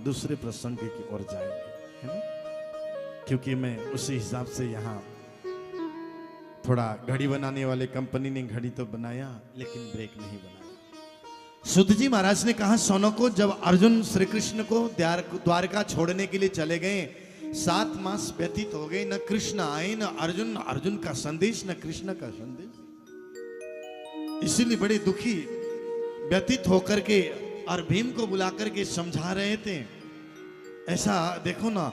दूसरे प्रसंग की ओर जाएंगे, है ना? क्योंकि मैं उसी हिसाब से यहाँ थोड़ा घड़ी बनाने वाले कंपनी ने घड़ी तो बनाया लेकिन ब्रेक नहीं बनाया। सुध जी महाराज ने कहा सोनो को, जब अर्जुन श्री कृष्ण को द्वारका छोड़ने के लिए चले गए, 7 मास व्यतीत हो गए, न कृष्ण आए न अर्जुन का संदेश न कृष्ण का संदेश। इसीलिए बड़े दुखी व्यतीत होकर के और भीम को बुलाकर के समझा रहे थे। ऐसा देखो ना,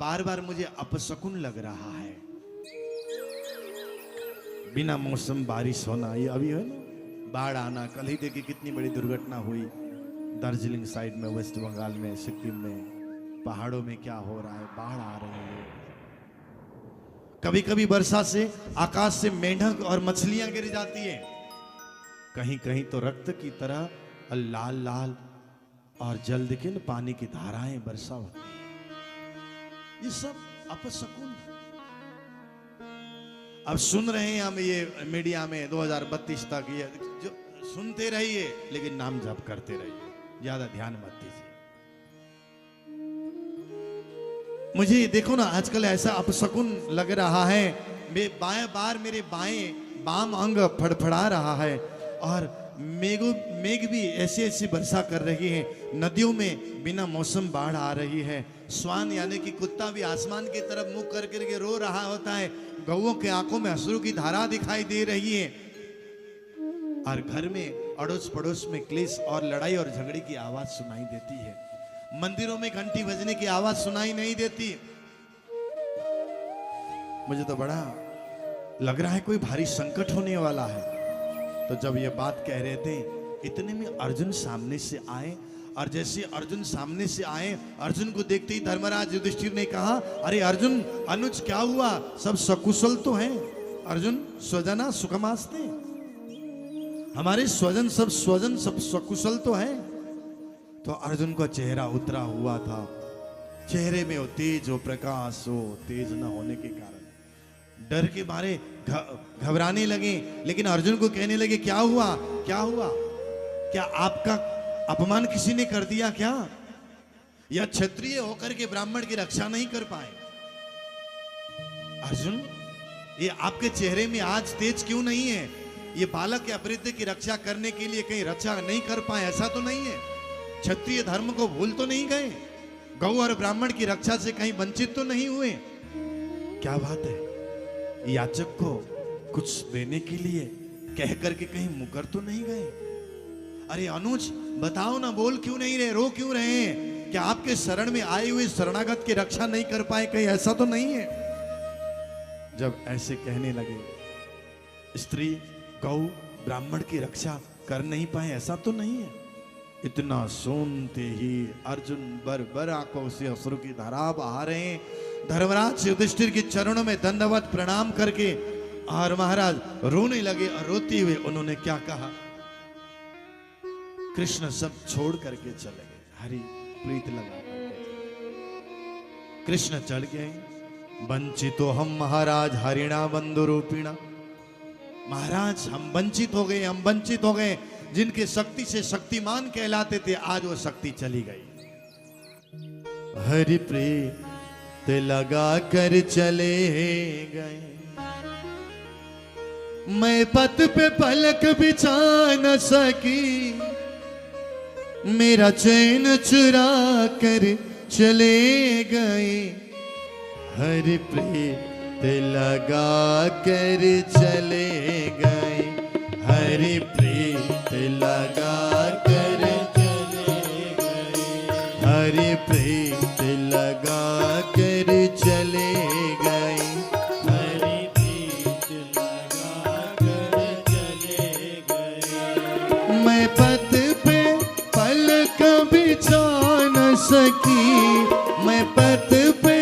बार बार मुझे अपशकुन लग रहा है। बिना मौसम बारिश होना, ये अभी है ना, बाढ़ आना। कल ही देखिए कितनी बड़ी दुर्घटना हुई दार्जिलिंग साइड में, वेस्ट बंगाल में, सिक्किम में, पहाड़ों में क्या हो रहा है, बाढ़ आ रही है। कभी कभी वर्षा से आकाश से मेंढक और मछलियां गिर जाती है, कहीं कहीं तो रक्त की तरह लाल लाल और जल्द के पानी की धाराएं वर्षा होती है। ये सब अपशकुन। अब सुन रहे हैं हम ये मीडिया में 2032 तक, ये जो सुनते रहिए लेकिन नाम जप करते रहिए, ज्यादा ध्यान मत दीजिए। मुझे देखो ना, आजकल ऐसा अपशकुन लग रहा है, मेरे बाम अंग फड़फड़ा रहा है और मेघ भी ऐसी ऐसी वर्षा कर रही है, नदियों में बिना मौसम बाढ़ आ रही है। स्वान यानी कि कुत्ता भी आसमान की तरफ मुंह कर करके रो रहा होता है, गौओं के आंखों में अश्रु की धारा दिखाई दे रही है, और घर में अड़ोस पड़ोस में क्लेश और लड़ाई और झगड़े की आवाज सुनाई देती है। मंदिरों में घंटी बजने की आवाज सुनाई नहीं देती। मुझे तो बड़ा लग रहा है कोई भारी संकट होने वाला है। तो जब ये बात कह रहे थे, इतने में अर्जुन सामने से आए, और जैसे अर्जुन सामने से आए, अर्जुन को देखते ही धर्मराज युधिष्ठिर ने कहा, अरे अर्जुन अनुज क्या हुआ, सब सकुशल तो हैं? अर्जुन स्वजना सुखमास्ते, हमारे स्वजन सब सकुशल तो हैं? तो अर्जुन का चेहरा उतरा हुआ था, चेहरे में वो तेज वो प्रकाश, वो तेज न होने के कारण डर के मारे घबराने लगे। लेकिन अर्जुन को कहने लगे, क्या हुआ क्या हुआ, क्या आपका अपमान किसी ने कर दिया क्या, या क्षत्रिय होकर के ब्राह्मण की रक्षा नहीं कर पाए? अर्जुन, ये आपके चेहरे में आज तेज क्यों नहीं है? ये बालक या वृद्ध की रक्षा करने के लिए कहीं रक्षा नहीं कर पाए, ऐसा तो नहीं है? क्षत्रिय धर्म को भूल तो नहीं गए? गौ और ब्राह्मण की रक्षा से कहीं वंचित तो नहीं हुए? क्या बात है, याचक को कुछ देने के लिए कह करके कहीं मुकर तो नहीं गए? अरे अनुज बताओ ना, बोल क्यों नहीं रहे, रो क्यों रहे हैं? क्या आपके शरण में आए हुए शरणागत की रक्षा नहीं कर पाए, कहीं ऐसा तो नहीं है? जब ऐसे कहने लगे, स्त्री गौ ब्राह्मण की रक्षा कर नहीं पाए, ऐसा तो नहीं है? इतना सुनते ही अर्जुन बर आंखों से अश्रु की धारा बहा रहे हैं। धर्मराज युधिष्ठिर के चरणों में दंडवत प्रणाम करके और महाराज रोने लगे, और रोते हुए उन्होंने क्या कहा, कृष्ण सब छोड़ करके चले गए, हरि प्रीत लगा कृष्ण चढ़ गए। वंचितो हम महाराज हरिणा बंधु रूपिणा, महाराज हम वंचित हो गए, हम वंचित हो गए। जिनके शक्ति से शक्तिमान कहलाते थे, आज वो शक्ति चली गई। हरि प्रीत लगा कर चले गए, मैं पथ पे पलक बिछा न सकी, मेरा चैन चुरा कर चले गए। हरि प्रीत लगा कर चले गए, हरि प्रीत लगा कर चले गए, हरि प्रीत लगा कर चले गए, हरि प्रीत लगा कर चले गए। मैं पथ पे पलक बिछा न सकी, मैं पथ पे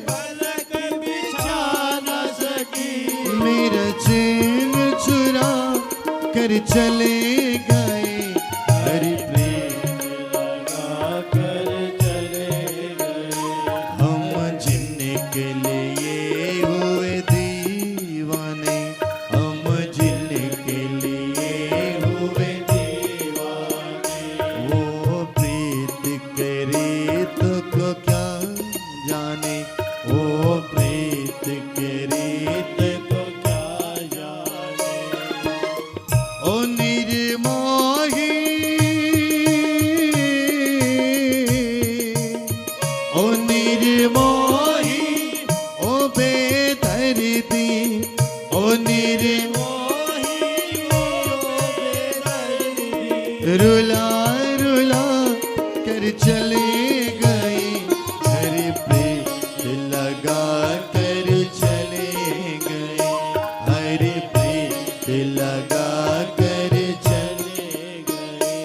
पलक बिछा न सकी, मेरा चैन चुरा कर चले गए, हरि प्रीत लगा कर चले गए। हम जिनके लिए हुए दीवाने, हम जिनके लिए हुए दीवाने, वो प्रीत करे तो निर्मोही ओ बेदर्दी, ओ निर्मोही ओ बेदर्दी, रुला रुला कर चले गए, हरि प्रीत लगा कर चले गए, हरि प्रीत लगा कर चले गए,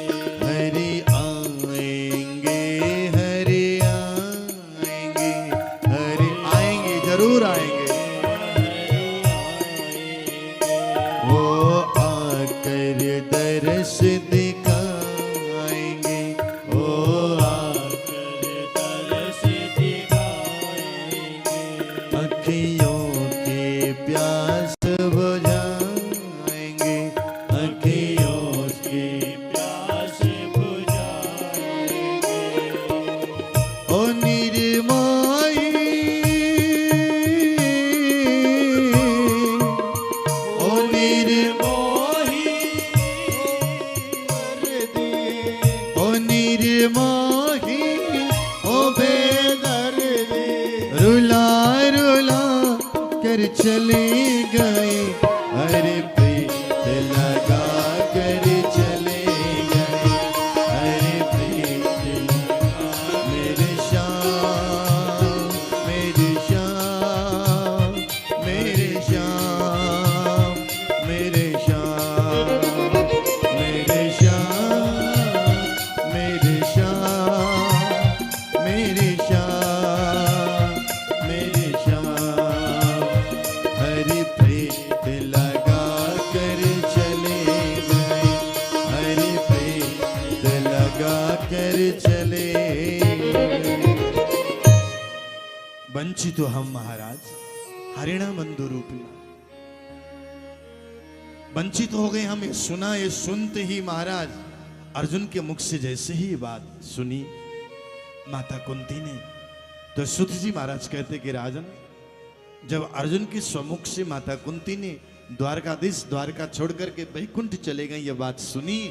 हरि आएंगे, हरि आएंगे, हरि आएंगे, जरूर आएंगे, वो आकर दर्श दिखाएंगे, वो आकर दर्श दिखाएंगे, अखियों की प्यास बुझाएंगे, अखियों की प्यास बुझाएंगे, ओ निर्मोही, ओ निर्मोही, ओ निर्मोही ओ बेदर्दी, रुला रुला कर चले गए, हरि प्रीत लगा कर चले गए, हरि प्रीत लगा, मेरे श्याम, मेरे श्याम, मेरे श्याम, मेरे श्याम, मेरे श्याम, मेरे श्याम, मेरे श्याम, मेरे श्याम, हरि प्रीत लगा कर चले गए, हरि प्रीत लगा कर चले गए। वंचित तो हम महाराज हरिणा बंधु रूपी, वंचित हो गए हम। सुना, ये सुनते ही महाराज अर्जुन के मुख से जैसे ही ये बात सुनी माता कुंती ने, तो सुत जी महाराज कहते कि राजन, जब अर्जुन के स्वमुख से माता कुंती ने द्वारकाधीश द्वारका छोड़ करके वैकुंठ चले गए, ये बात सुनी,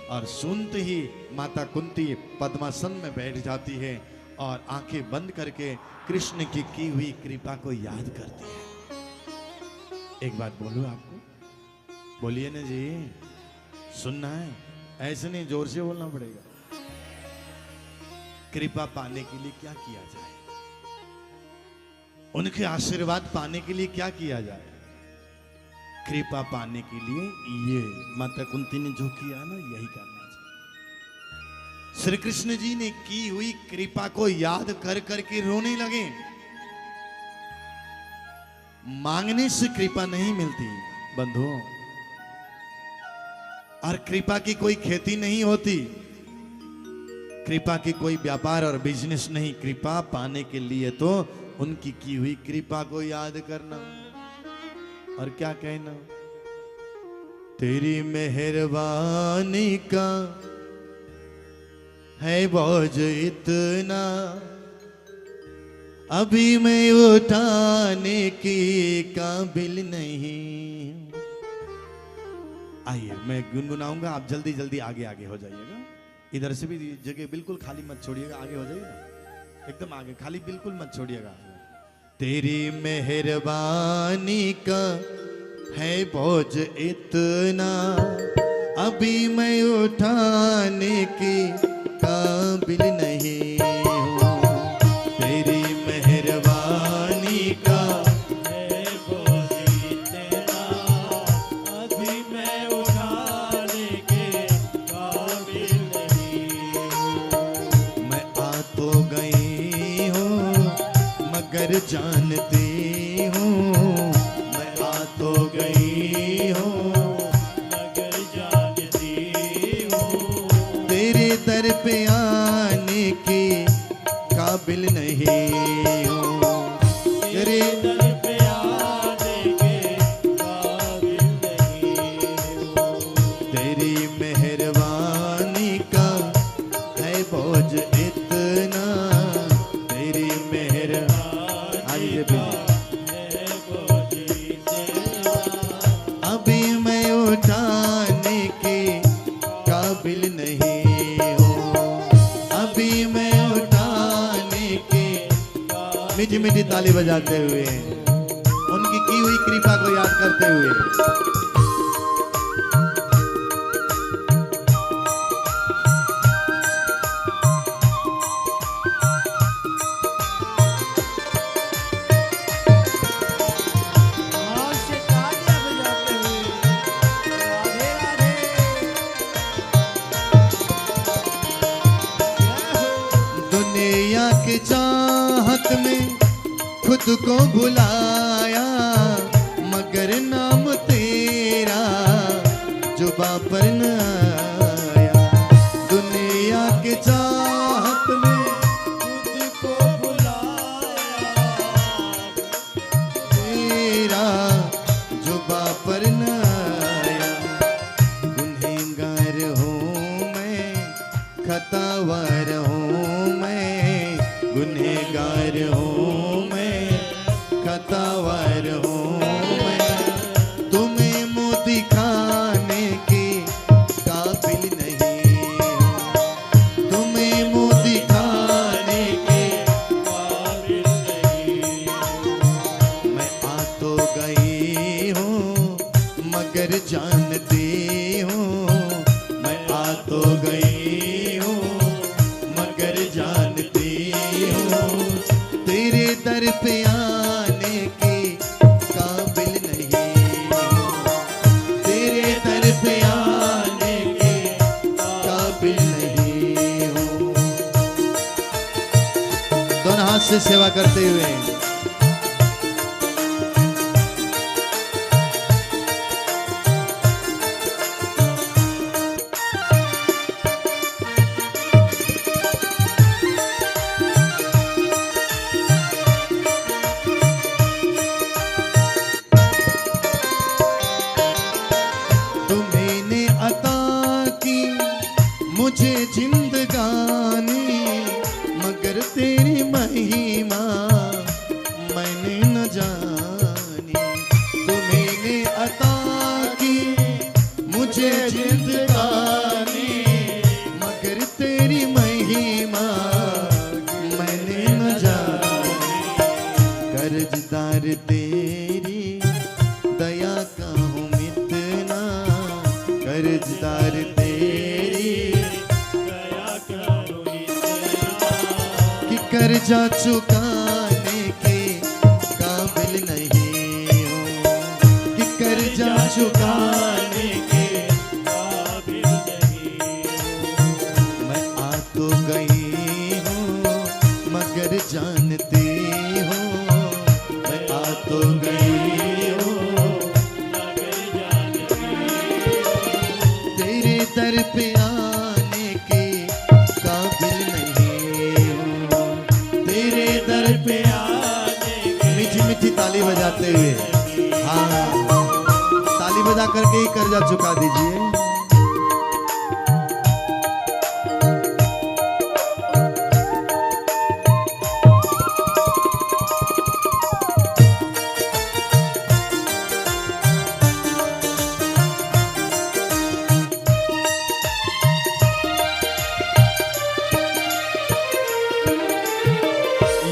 और सुनते ही माता कुंती पद्मासन में बैठ जाती है और आंखें बंद करके कृष्ण की हुई कृपा को याद करती है। एक बात बोलूं आपको, बोलिए ना जी, सुनना है, ऐसे नहीं, जोर से बोलना पड़ेगा। कृपा पाने के लिए क्या किया जाए, उनके आशीर्वाद पाने के लिए क्या किया जाए? कृपा पाने के लिए ये माता कुंती ने जो किया ना, यही करना चाहिए। श्री कृष्ण जी ने की हुई कृपा को याद कर करके रोने लगे। मांगने से कृपा नहीं मिलती बंधुओं, और कृपा की कोई खेती नहीं होती, कृपा की कोई व्यापार और बिजनेस नहीं। कृपा पाने के लिए तो उनकी की हुई कृपा को याद करना, और क्या कहना, तेरी मेहरबानी का है बोझ इतना, अभी मैं उठाने की काबिल नहीं। आइए मैं गुनगुनाऊंगा, आप जल्दी जल्दी आगे आगे हो जाइएगा। इधर से भी जगह बिल्कुल खाली मत छोड़िएगा, आगे हो जाइएगा, एकदम आगे, खाली बिल्कुल मत छोड़िएगा। तेरी मेहरबानी का है बोझ इतना, अभी मैं उठाने की काबिल नहीं हूँ। तेरी मेहरबानी का है बोझ इतना, अभी मैं उठाने के काबिल नहीं हूँ। मैं आ तो गई हूँ मगर जानती हूँ, मैं आ तो गई हूँ मगर जानती हूँ, तेरे दर पे आने की काबिल नहीं हूँ। तेरे दर पे आने के काबिल नहीं हूँ। तेरी मेहरबानी का है बोझ इतना, तेरी मेहरबानी अभी मैं उठाने के काबिल नहीं हूँ, अभी मैं उठाने के मीठी मीठी ताली बजाते हुए, उनकी की हुई कृपा को याद करते हुए। दुनिया की चाहत में खुद को भुलाया, मगर नाम तेरा जुबां पर न आया। दुनिया की चाहत में खुद को भुलाया, तेरा जुबां पर न आया। गुनहगार हूँ मैं, खतावार हूँ मैं, गुनहगार हूँ मैं, खतावार हूँ मैं। तुम्हें मुँह दिखाने के काबिल नहीं हूँ, तुम्हें मुँह दिखाने के काबिल नहीं हूँ। मैं आ तो गई हूँ मगर जानती हूँ, मैं आ तो गई हूँ मगर जानती हूँ। तेरे दर पे आने के काबिल नहीं हूँ, तेरे दर पे आने के काबिल नहीं हूँ। दोनों हाथ से सेवा करते हुए मुझे जिंदगानी, मगर तेरी महिमा मैंने न जानी। तुम्हें अता की मुझे जिंदगानी, मगर तेरी महिमा मैंने न जानी। कर्जदार तेरी दया का हूँ मितना, कर्जदार कर्जा चुकाने के काबिल नहीं हूँ, कि कर्जा चुकाने के काबिल नहीं हूँ। मैं आ तो गई हूँ मगर जानती हूँ, मैं आ तो गई हूँ मगर जानती हूँ। तेरे दर पे आने के काबिल नहीं हूँ, तेरे दर पे आने के। मीठी मीठी ताली बजाते हुए, हाँ ताली बजा करके ही कर्जा चुका दीजिए।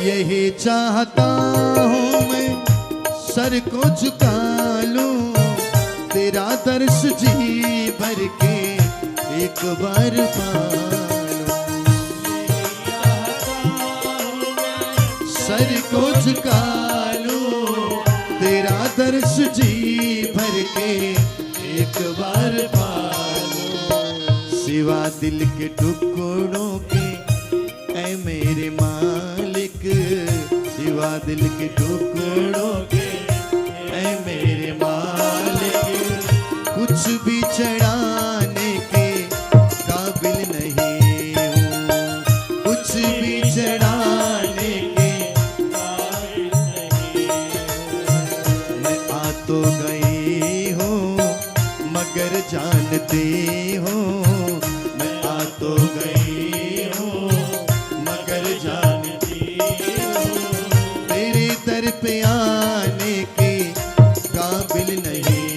यही चाहता हूँ मैं सर को झुका लूं, तेरा दर्श जी भर के एक बार पालूं। सर को झुका लूं, तेरा दर्श जी भर के एक बार पालूं। सिवा दिल के टुकड़ों के ऐ मेरे मालिक, सिवा दिल के टुकड़ों के ऐ मेरे मालिक। कुछ भी चढ़ाने के काबिल नहीं हूँ, कुछ भी चढ़ाने के काबिल नहीं हूँ। मैं आ तो गई हूँ मगर जानती हूँ, मैं आ तो गई हूँ मगर जानती हूँ। तेरे दर पे आने के काबिल नहीं